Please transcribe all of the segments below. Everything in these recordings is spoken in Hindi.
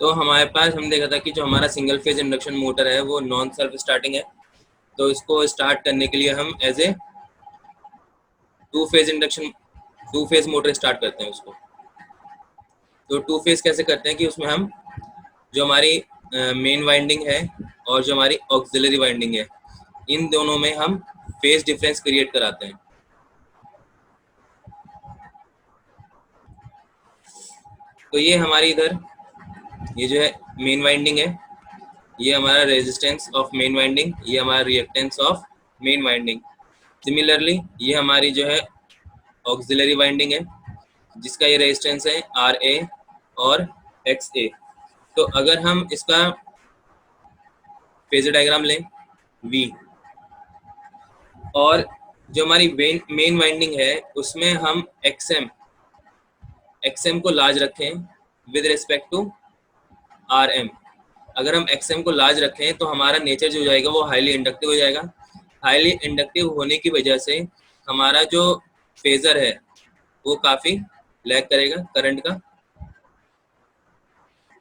तो हमारे पास हम देखा था कि जो हमारा सिंगल फेज इंडक्शन मोटर है वो नॉन सेल्फ स्टार्टिंग है, तो इसको स्टार्ट करने के लिए हम as a two phase motor start करते हैं उसको। तो टू फेज कैसे करते हैं कि उसमें हम जो हमारी मेन वाइंडिंग है और जो हमारी ऑक्सिलरी वाइंडिंग है, इन दोनों में हम फेज डिफरेंस क्रिएट कराते हैं। तो ये हमारी इधर ये जो है मेन वाइंडिंग है, ये हमारा रेजिस्टेंस ऑफ मेन वाइंडिंग, ये हमारा reactance of main winding. Similarly ये हमारी जो है ऑक्सिलरी वाइंडिंग है, जिसका ये रेजिस्टेंस है आर ए और एक्स ए। तो अगर हम इसका फेजर डायग्राम लें वी, और जो हमारी मेन वाइंडिंग है उसमें हम एक्सएम को लार्ज रखें with respect to R M. अगर हम एक्सएम को लार्ज रखें तो हमारा नेचर जो हो जाएगा वो हाईली इंडक्टिव हो जाएगा। हाईली इंडक्टिव होने की वजह से हमारा जो फेजर है वो काफ़ी लैग करेगा करंट का,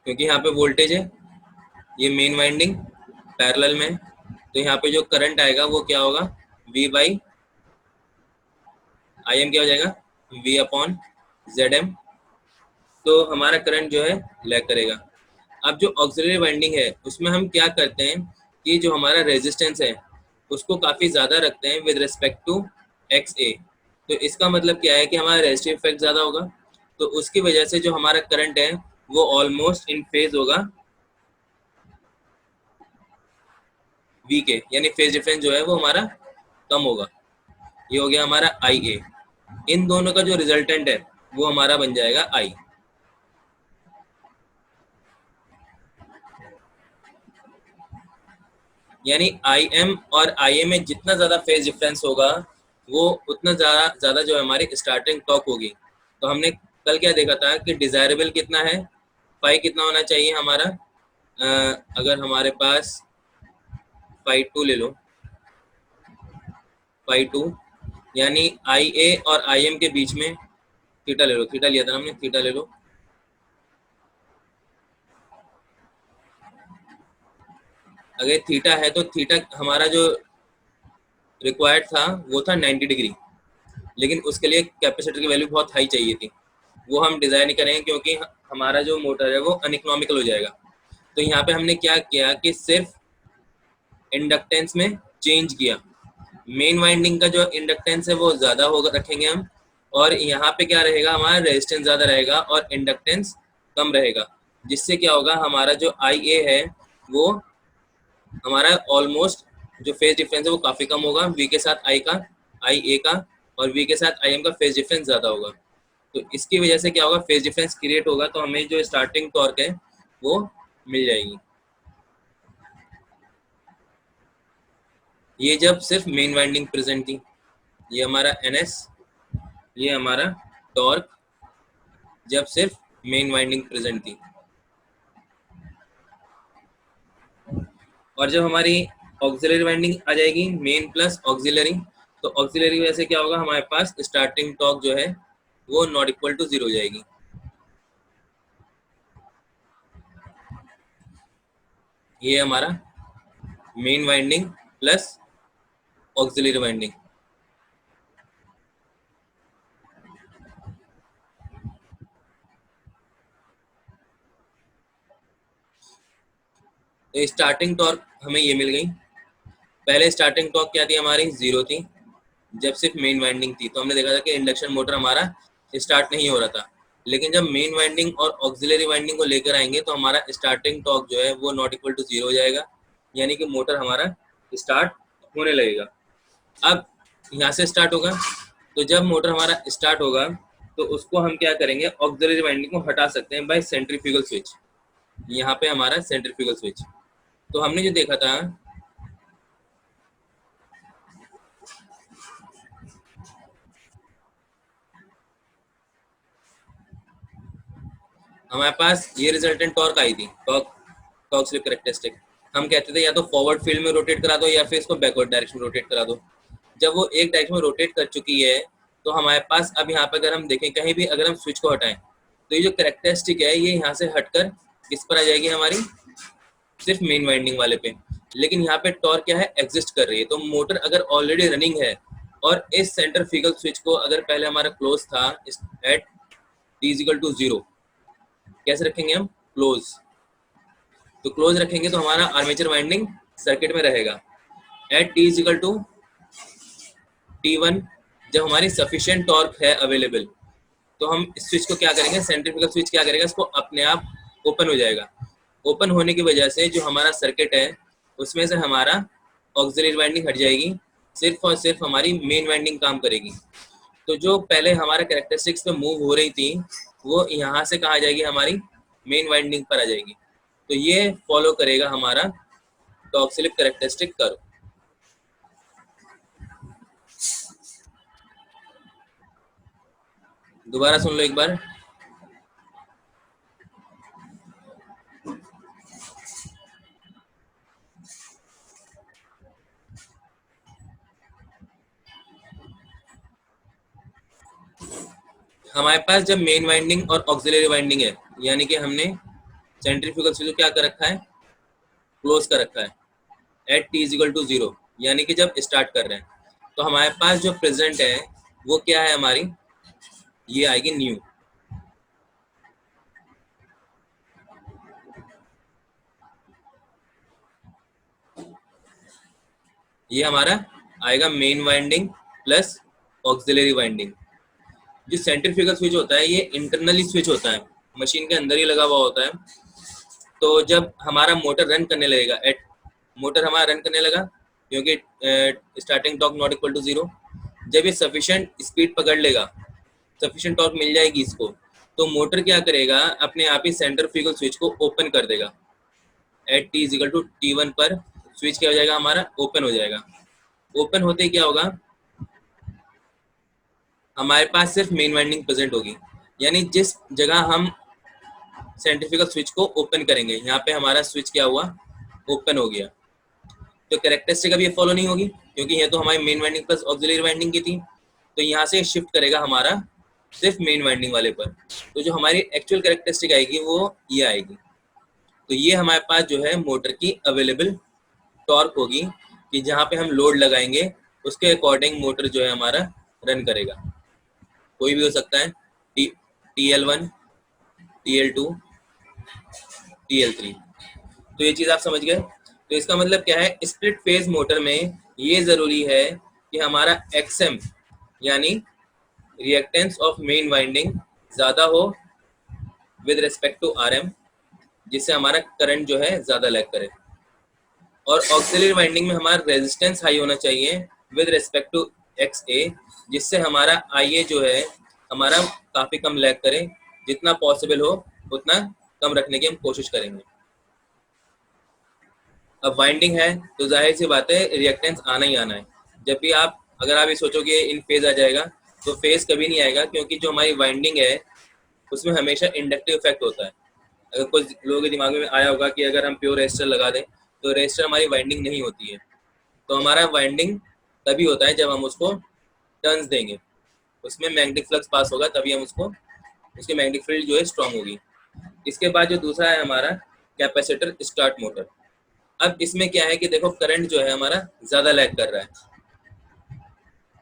क्योंकि यहाँ पे वोल्टेज है, ये मेन वाइंडिंग पैरेलल में, तो यहाँ पे जो करंट आएगा वो क्या होगा, V बाई आई एम क्या हो जाएगा, V अपॉन जेड एम। तो हमारा करंट जो है लैग करेगा। अब जो ऑक्सिलरी वाइंडिंग है उसमें हम क्या करते हैं कि जो हमारा रेजिस्टेंस है उसको काफ़ी ज़्यादा रखते हैं विद रिस्पेक्ट टू एक्स ए। तो इसका मतलब क्या है कि हमारा रेजिस्टिव इफेक्ट ज़्यादा होगा, तो उसकी वजह से जो हमारा करंट है वो ऑलमोस्ट इन फेज होगा वी के, यानी फेज डिफरेंस जो है वो हमारा कम होगा। ये हो गया हमारा आई ए। इन दोनों का जो रिजल्टेंट है वो हमारा बन जाएगा आई। यानी आई एम और आई ए में जितना ज़्यादा फेज डिफरेंस होगा वो उतना ज़्यादा ज़्यादा जो हमारी स्टार्टिंग टॉर्क होगी। तो हमने कल क्या देखा था कि डिज़ायरेबल कितना है, फाई कितना होना चाहिए हमारा, अगर हमारे पास फाई टू ले लो, फाई टू यानी आई ए और आई एम के बीच में थीटा ले लो, थीटा लिया था हमने, थीटा ले लो। अगर थीटा है तो थीटा हमारा जो रिक्वायर्ड था वो था 90 डिग्री, लेकिन उसके लिए कैपेसिटर की वैल्यू बहुत हाई चाहिए थी, वो हम डिज़ाइन नहीं करेंगे क्योंकि हमारा जो मोटर है वो अनइकोनॉमिकल हो जाएगा। तो यहाँ पे हमने क्या किया कि सिर्फ इंडक्टेंस में चेंज किया, मेन वाइंडिंग का जो इंडक्टेंस है वो ज़्यादा होगा रखेंगे हम, और यहाँ पे क्या रहेगा, हमारा रेजिस्टेंस ज़्यादा रहेगा और इंडक्टेंस कम रहेगा, जिससे क्या होगा हमारा जो आई ए है वो हमारा ऑलमोस्ट जो फेज डिफरेंस है वो काफ़ी कम होगा वी के साथ आई ए का, और वी के साथ आई एम का फेज डिफरेंस ज़्यादा होगा। तो इसकी वजह से क्या होगा, फेज डिफरेंस क्रिएट होगा, तो हमें जो स्टार्टिंग टॉर्क है वो मिल जाएगी। ये जब सिर्फ मेन वाइंडिंग प्रेजेंट थी, ये हमारा एन एस, ये हमारा टॉर्क जब सिर्फ मेन वाइंडिंग प्रेजेंट थी। और जब हमारी ऑक्सिलरी वाइंडिंग आ जाएगी मेन प्लस ऑक्सिलरी, तो ऑक्सिलरी की वजह से क्या होगा, हमारे पास स्टार्टिंग टॉर्क जो है वो नॉट इक्वल टू जीरो हो जाएगी। ये हमारा main winding plus auxiliary winding. तो स्टार्टिंग टॉर्क हमें ये मिल गई। पहले स्टार्टिंग टॉर्क क्या थी हमारी, जीरो थी जब सिर्फ मेन वाइंडिंग थी। तो हमने देखा था कि इंडक्शन मोटर हमारा स्टार्ट नहीं हो रहा था, लेकिन जब मेन वाइंडिंग और ऑक्सिलरी वाइंडिंग को लेकर आएंगे तो हमारा स्टार्टिंग टॉर्क जो है वो नॉट इक्वल टू जीरो हो जाएगा, यानी कि मोटर हमारा स्टार्ट होने लगेगा। अब यहाँ से स्टार्ट होगा, तो जब मोटर हमारा स्टार्ट होगा तो उसको हम क्या करेंगे, ऑक्सिलरी वाइंडिंग को हटा सकते हैं बाय सेंट्रीफ्यूगल स्विच। यहाँ पे हमारा सेंट्रीफ्यूगल स्विच, तो हमने जो देखा था हमारे पास ये रिजल्टेंट टॉर्क आई थी, टॉर्क स्लिप कैरेक्टरिस्टिक। हम कहते थे या तो फॉरवर्ड फील्ड में रोटेट करा दो या फिर इसको बैकवर्ड डायरेक्शन में रोटेट करा दो। जब वो एक डायरेक्शन में रोटेट कर चुकी है तो हमारे पास अब यहाँ पर अगर हम देखें कहीं भी अगर हम स्विच को हटाएं तो ये जो कैरेक्टरिस्टिक है ये यहाँ से हटकर किस पर आ जाएगी हमारी, सिर्फ मेन वाइंडिंग वाले पे। लेकिन यहाँ पे टॉर्क क्या है, एग्जिस्ट कर रही है। तो मोटर अगर ऑलरेडी रनिंग है और इस सेंट्रीफ्यूगल स्विच को अगर पहले हमारा क्लोज था at T is equal to 0, कैसे रखेंगे हम, क्लोज। तो क्लोज रखेंगे तो हमारा आर्मेचर वाइंडिंग सर्किट में रहेगा। At T is equal to T1, जब हमारी सफिशिएंट टॉर्क है अवेलेबल, तो हम इस स्विच को क्या करेंगे, सेंट्रीफ्यूगल स्विच क्या करेगा, इसको अपने आप ओपन हो जाएगा। ओपन होने की वजह से जो हमारा सर्किट है उसमें से हमारा ऑक्सिलरी वाइंडिंग हट जाएगी, सिर्फ और सिर्फ हमारी मेन वाइंडिंग काम करेगी। तो जो पहले हमारा कैरेक्टरिस्टिक्स पे मूव हो रही थी वो यहाँ से कहा जाएगी, हमारी मेन वाइंडिंग पर आ जाएगी। तो ये फॉलो करेगा हमारा टॉर्क स्लिप कैरेक्टरिस्टिक कर्व। दोबारा सुन लो एक बार। हमारे पास जब मेन वाइंडिंग और ऑक्सिलरी वाइंडिंग है, यानी कि हमने सेंट्रीफ्यूगल स्विच को क्या कर रखा है, क्लोज कर रखा है at T is equal to 0, यानी कि जब स्टार्ट कर रहे हैं, तो हमारे पास जो प्रेजेंट है वो क्या है हमारी, ये आएगी न्यू। ये हमारा आएगा main winding plus auxiliary winding. जो सेंट्रीफ्यूगल स्विच होता है ये इंटरनली स्विच होता है, मशीन के अंदर ही लगा हुआ होता है। तो जब हमारा मोटर रन करने लगेगा, एट मोटर हमारा रन करने लगा क्योंकि starting torque not equal to 0, जब ये सफिशिएंट स्पीड पकड़ लेगा, सफिशिएंट टॉर्क मिल जाएगी इसको, तो मोटर क्या करेगा, अपने आप ही सेंट्रीफ्यूगल स्विच को ओपन कर देगा। At T is equal to T1 पर स्विच क्या हो जाएगा, हमारा ओपन हो जाएगा। ओपन होते ही क्या होगा, हमारे पास सिर्फ मेन वाइंडिंग प्रेजेंट होगी, यानी जिस जगह हम सेंट्रीफ्यूगल स्विच को ओपन करेंगे, यहाँ पे हमारा स्विच क्या हुआ, ओपन हो गया। तो कैरेक्टरिस्टिक अभी ये फॉलो नहीं होगी क्योंकि ये तो हमारी main winding plus auxiliary winding की थी। तो यहाँ से शिफ्ट करेगा हमारा सिर्फ मेन वाइंडिंग वाले पर। तो जो हमारी एक्चुअल कैरेक्टरिस्टिक आएगी वो ये आएगी। तो ये हमारे पास जो है मोटर की अवेलेबल टॉर्क होगी कि जहाँ पे हम लोड लगाएंगे उसके अकॉर्डिंग मोटर जो है हमारा रन करेगा। कोई भी हो सकता है, TL1, TL2, TL3। तो ये चीज़ आप समझ गए। तो इसका मतलब क्या है, स्प्लिट फेज मोटर में ये ज़रूरी है कि हमारा XM यानी रिएक्टेंस ऑफ मेन वाइंडिंग ज़्यादा हो विद रिस्पेक्ट टू RM, जिससे हमारा करंट जो है ज़्यादा लैग करे। और ऑक्सिलरी वाइंडिंग में हमारा रेजिस्टेंस हाई होना चाहिए विद रिस्पेक्ट टू XA, जिससे हमारा IA जो है हमारा काफ़ी कम लैग करे। जितना पॉसिबल हो उतना कम रखने की हम कोशिश करेंगे। अब वाइंडिंग है तो जाहिर सी बात है रिएक्टेंस आना ही आना है। जब भी आप, अगर आप ये सोचोगे इन फेज आ जाएगा, तो फेज कभी नहीं आएगा, क्योंकि जो हमारी वाइंडिंग है उसमें हमेशा इंडक्टिव इफेक्ट होता है। अगर कुछ लोगों के दिमाग में आया होगा कि अगर हम प्योर रेजिस्टर लगा दें तो रेजिस्टर हमारी वाइंडिंग नहीं होती है। तो हमारा वाइंडिंग तभी होता है जब हम उसको टर्न्स देंगे, उसमें मैग्नेटिक फ्लक्स पास होगा, तभी हम उसको, उसकी मैग्नेटिक फील्ड जो है स्ट्रांग होगी। इसके बाद जो दूसरा है हमारा कैपेसिटर स्टार्ट मोटर। अब इसमें क्या है कि देखो करंट जो है हमारा ज़्यादा लैग कर रहा है,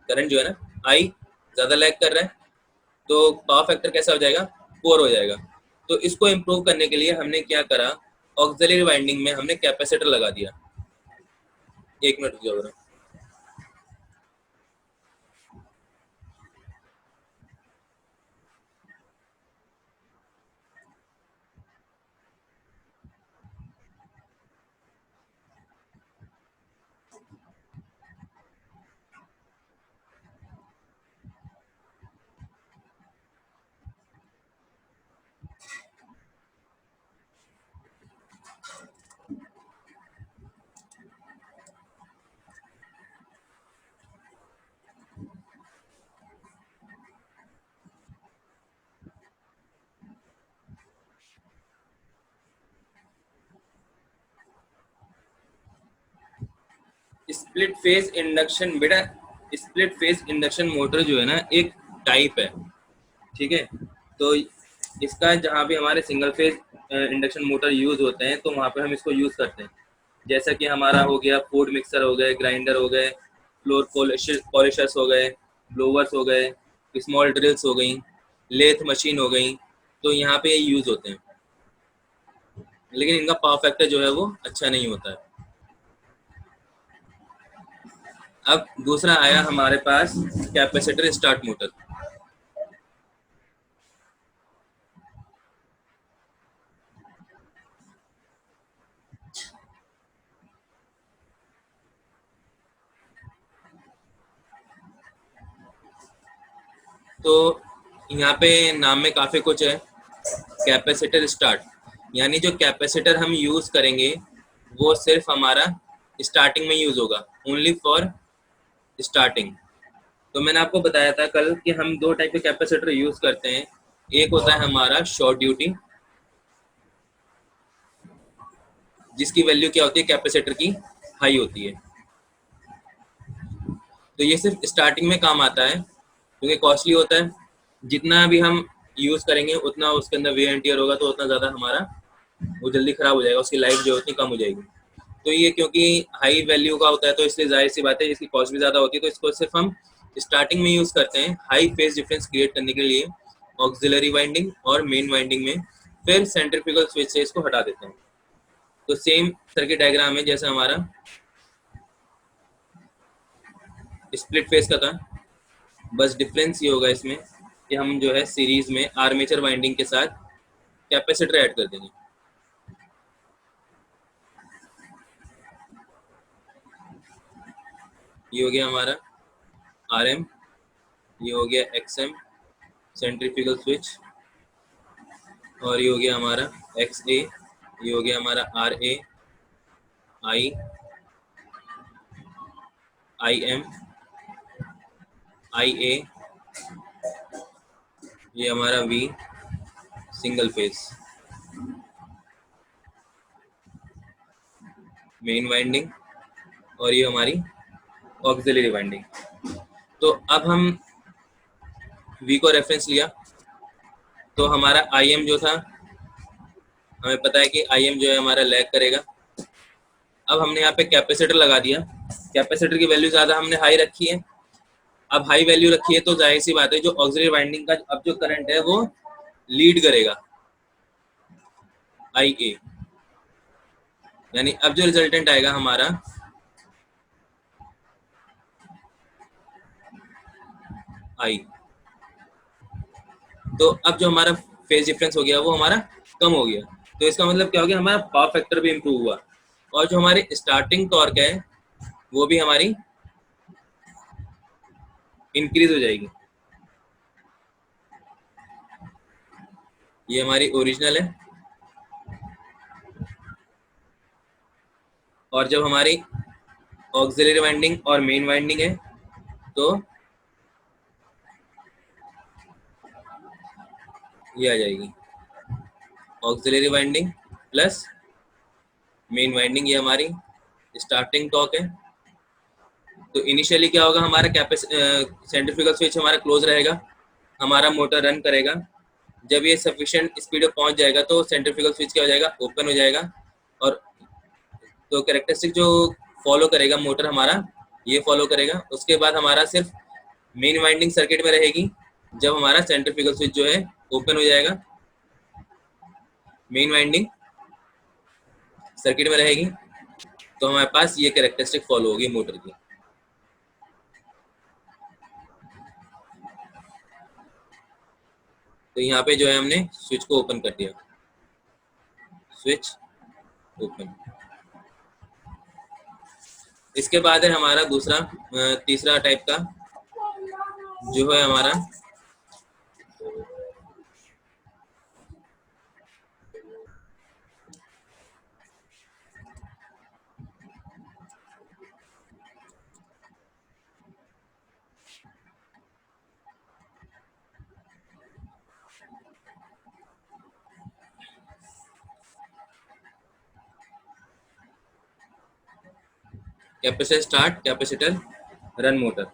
करंट जो है ना आई ज़्यादा लैग कर रहा है, तो पावर फैक्टर कैसा हो जाएगा, पोर हो जाएगा। तो इसको इम्प्रूव करने के लिए हमने क्या करा, ऑक्सिलरी वाइंडिंग में हमने कैपेसिटर लगा दिया। एक मिनट रुक जाओ। स्प्लिट फेज इंडक्शन, बेटा स्प्लिट फेज इंडक्शन मोटर जो है ना एक टाइप है, ठीक है। तो इसका जहाँ भी हमारे single phase induction motor use होते हैं तो वहाँ पे हम इसको यूज करते हैं। जैसा कि हमारा हो गया फूड मिक्सर हो गए, ग्राइंडर हो गए, फ्लोर पॉलिशर्स हो गए, ब्लोवर्स हो गए, स्मॉल ड्रिल्स हो गई, लेथ मशीन हो गई, तो यहाँ पे ये यूज होते हैं। लेकिन इनका पावर फैक्टर जो है वो अच्छा नहीं होता है। अब दूसरा आया हमारे पास कैपेसिटर स्टार्ट मोटर। तो यहाँ पे नाम में काफी कुछ है। कैपेसिटर स्टार्ट यानी जो कैपेसिटर हम यूज करेंगे वो सिर्फ हमारा स्टार्टिंग में यूज होगा, ओनली फॉर स्टार्टिंग। तो मैंने आपको बताया था कल कि हम दो टाइप के कैपेसिटर यूज करते हैं। एक होता है हमारा शॉर्ट ड्यूटी, जिसकी वैल्यू क्या होती है, कैपेसिटर की हाई होती है। तो ये सिर्फ स्टार्टिंग में काम आता है क्योंकि कॉस्टली होता है। जितना भी हम यूज करेंगे उतना उसके अंदर वेयर एंड टियर होगा, तो उतना ज्यादा हमारा वो जल्दी खराब हो जाएगा, उसकी लाइफ जो है उतनी कम हो जाएगी। तो ये क्योंकि हाई वैल्यू का होता है तो इसलिए जाहिर सी बात है इसकी कॉस्ट भी ज़्यादा होती है, तो इसको सिर्फ हम स्टार्टिंग में यूज़ करते हैं हाई फेज डिफरेंस क्रिएट करने के लिए ऑक्सिलरी वाइंडिंग और मेन वाइंडिंग में। फिर सेंट्रीफ्यूगल स्विच से इसको हटा देते हैं। तो सेम सर्किट डायग्राम है जैसे हमारा स्प्लिट फेज का था, बस डिफरेंस ये होगा इसमें कि हम जो है सीरीज में आर्मेचर वाइंडिंग के साथ कैपेसिटर ऐड कर देंगे। ये हो गया हमारा आर एम, ये हो गया एक्स एम सेंट्रीफ्यूगल स्विच, और ये हो गया हमारा एक्स ए, ये हो गया हमारा R A, I, I am, I A, ये हमारा V single phase main winding, और ये हमारी ऑक्सिलरी वाइंडिंग। तो अब हम वी को रेफरेंस लिया तो हमारा आई एम जो था, हमें पता है कि आई एम जो है हमारा लैग करेगा। अब हमने यहाँ पे कैपेसिटर लगा दिया, कैपेसिटर की वैल्यू ज़्यादा हमने हाई रखी है। अब हाई वैल्यू रखी है तो जाहिर सी बात है जो ऑक्सिलरी वाइंडिंग का अब जो करंट है वो लीड करेगा आई ए, यानी अब जो रिजल्टेंट आएगा हमारा आई। तो अब जो हमारा फेज डिफरेंस हो गया वो हमारा कम हो गया, तो इसका मतलब क्या हो गया, हमारा पावर फैक्टर भी इम्प्रूव हुआ, और जो हमारी स्टार्टिंग टॉर्क है वो भी हमारी इंक्रीज हो जाएगी। ये हमारी ओरिजिनल है, और जब हमारी ऑक्सिलरी वाइंडिंग और मेन वाइंडिंग है तो ये आ जाएगी auxiliary winding plus main winding, ये हमारी स्टार्टिंग टॉर्क है। तो इनिशियली क्या होगा, हमारा सेंट्रीफ्यूगल स्विच हमारा क्लोज रहेगा, हमारा मोटर रन करेगा। जब ये सफिशिएंट स्पीड पे पहुंच जाएगा तो सेंट्रीफ्यूगल स्विच क्या हो जाएगा, ओपन हो जाएगा। और तो कैरेक्टरिस्टिक जो फॉलो करेगा मोटर हमारा ये फॉलो करेगा। उसके बाद हमारा सिर्फ मेन वाइंडिंग सर्किट में रहेगी। जब हमारा सेंट्रीफ्यूगल स्विच जो है ओपन हो जाएगा, मेन वाइंडिंग सर्किट में रहेगी, तो हमारे पास ये कैरेक्टरिस्टिक फॉलो होगी मोटर की। तो यहाँ पे जो है हमने स्विच को ओपन कर दिया, स्विच ओपन। इसके बाद है हमारा दूसरा तीसरा टाइप का जो है हमारा capacitor start capacitor run motor.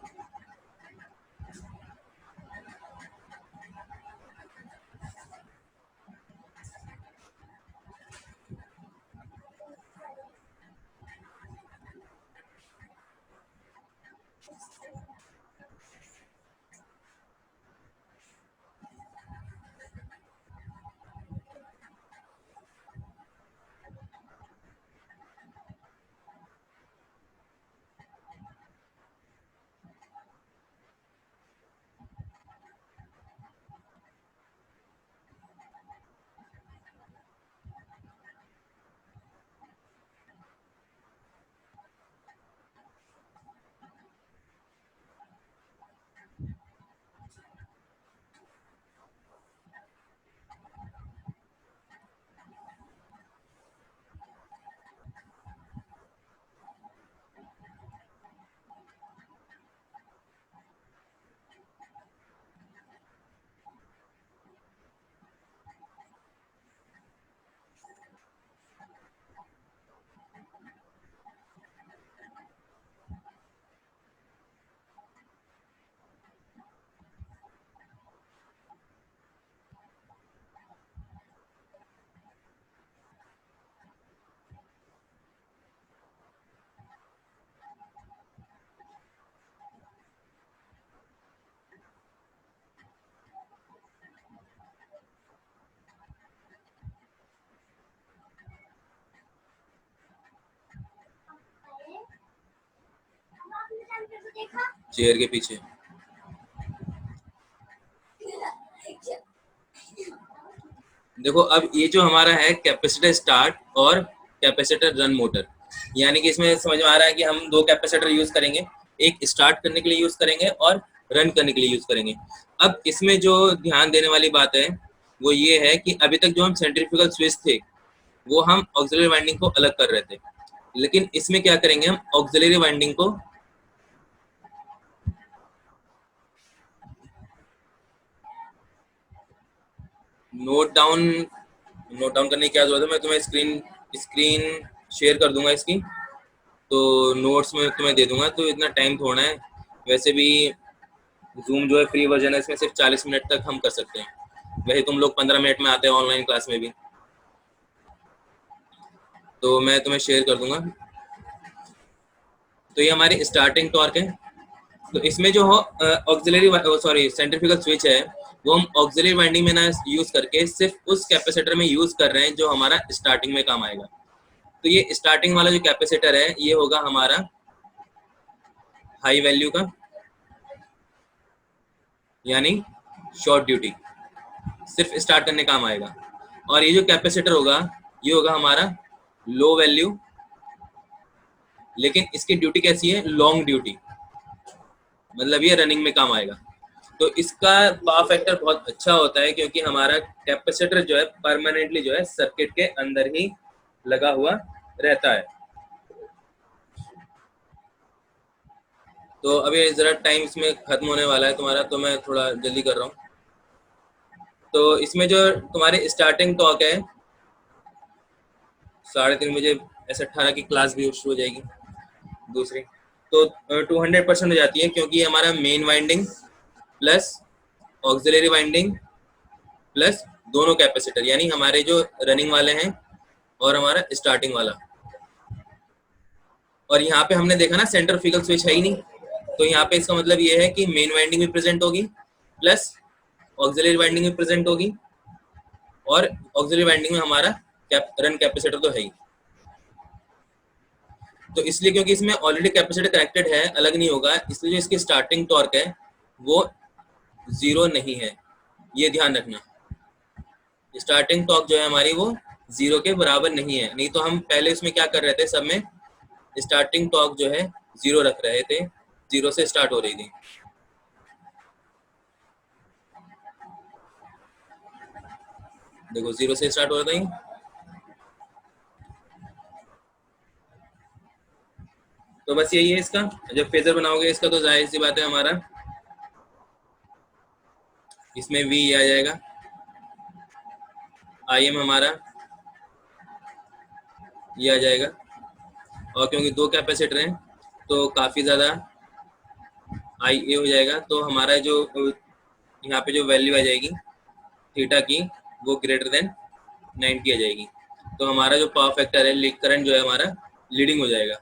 Chair के पीछे। देखो अब ये जो हमारा है कैपेसिटर स्टार्ट और कैपेसिटर रन मोटर, यानी कि इसमें समझ में आ रहा है कि हम दो कैपेसिटर यूज करेंगे, एक स्टार्ट करने के लिए यूज करेंगे और रन करने के लिए यूज करेंगे। अब इसमें जो ध्यान देने वाली बात है वो ये है कि अभी तक जो हम सेंट्रीफ्यूगल स्विच थे वो हम ऑक्सिलरी वाइंडिंग को अलग कर रहे थे, लेकिन इसमें क्या करेंगे, हम ऑक्सिलरी वाइंडिंग को नोट डाउन करने की क्या जरूरत है, मैं तुम्हें स्क्रीन स्क्रीन शेयर कर दूंगा इसकी, तो नोट्स में तुम्हें दे दूंगा, तो इतना टाइम थोड़ा है। वैसे भी जूम जो है फ्री वर्जन है, इसमें सिर्फ 40 मिनट तक हम कर सकते हैं, वैसे तुम लोग 15 मिनट में आते हैं ऑनलाइन क्लास में भी, तो मैं तुम्हें शेयर कर दूंगा। तो ये हमारी स्टार्टिंग टॉर्क है। तो इसमें जो हो ऑक्सिलरी सॉरी सेंट्रीफ्यूगल स्विच है वो हम ऑक्सिलरी वाइंडिंग में ना यूज करके सिर्फ उस कैपेसिटर में यूज कर रहे हैं जो हमारा स्टार्टिंग में काम आएगा। तो ये स्टार्टिंग वाला जो कैपेसिटर है ये होगा हमारा हाई वैल्यू का, यानी शॉर्ट ड्यूटी, सिर्फ स्टार्ट करने काम आएगा। और ये जो कैपेसिटर होगा ये होगा हमारा लो वैल्यू, लेकिन इसकी ड्यूटी कैसी है, लॉन्ग ड्यूटी, मतलब ये रनिंग में काम आएगा। तो इसका पावर फैक्टर बहुत अच्छा होता है क्योंकि हमारा कैपेसिटर जो है परमानेंटली जो है सर्किट के अंदर ही लगा हुआ रहता है। तो अभी जरा टाइम इसमें खत्म होने वाला है तुम्हारा, तो मैं थोड़ा जल्दी कर रहा हूँ। तो इसमें जो तुम्हारी स्टार्टिंग टॉर्क है 3:30 बजे S18 की क्लास भी शुरू हो जाएगी दूसरी, तो 200% हो जाती है क्योंकि हमारा main winding plus auxiliary winding plus दोनों कैपेसिटर, यानी हमारे जो रनिंग वाले हैं और हमारा स्टार्टिंग वाला। और यहाँ पे हमने देखा ना सेंट्रीफ्यूगल स्विच है ही नहीं, तो यहाँ पे इसका मतलब ये है कि मेन वाइंडिंग भी प्रेजेंट होगी प्लस ऑक्सिलरी वाइंडिंग भी प्रेजेंट होगी, और ऑक्सिलरी वाइंडिंग में हमारा रन कैपेसिटर तो है ही। तो इसलिए क्योंकि इसमें ऑलरेडी कैपेसिटर कनेक्टेड है, अलग नहीं होगा, इसलिए जो इसकी स्टार्टिंग टॉर्क है वो जीरो नहीं है, ये ध्यान रखना। स्टार्टिंग टॉर्क जो है हमारी वो जीरो के बराबर नहीं है, नहीं तो हम पहले इसमें क्या कर रहे थे, सब में स्टार्टिंग टॉर्क जो है जीरो रख रहे थे, जीरो से स्टार्ट हो रही थी। देखो जीरो से स्टार्ट हो रहा था, तो बस यही है इसका। जब फेजर बनाओगे इसका तो जाहिर सी बात है हमारा इसमें वी आ जाएगा, आई एम हमारा ये आ जाएगा, और क्योंकि दो कैपेसिटर हैं तो काफ़ी ज़्यादा आई ए हो जाएगा, तो हमारा जो यहाँ पे जो वैल्यू आ जाएगी थीटा की वो ग्रेटर देन 90 आ जाएगी, तो हमारा जो पावर फैक्टर है लीड करंट जो है हमारा लीडिंग हो जाएगा।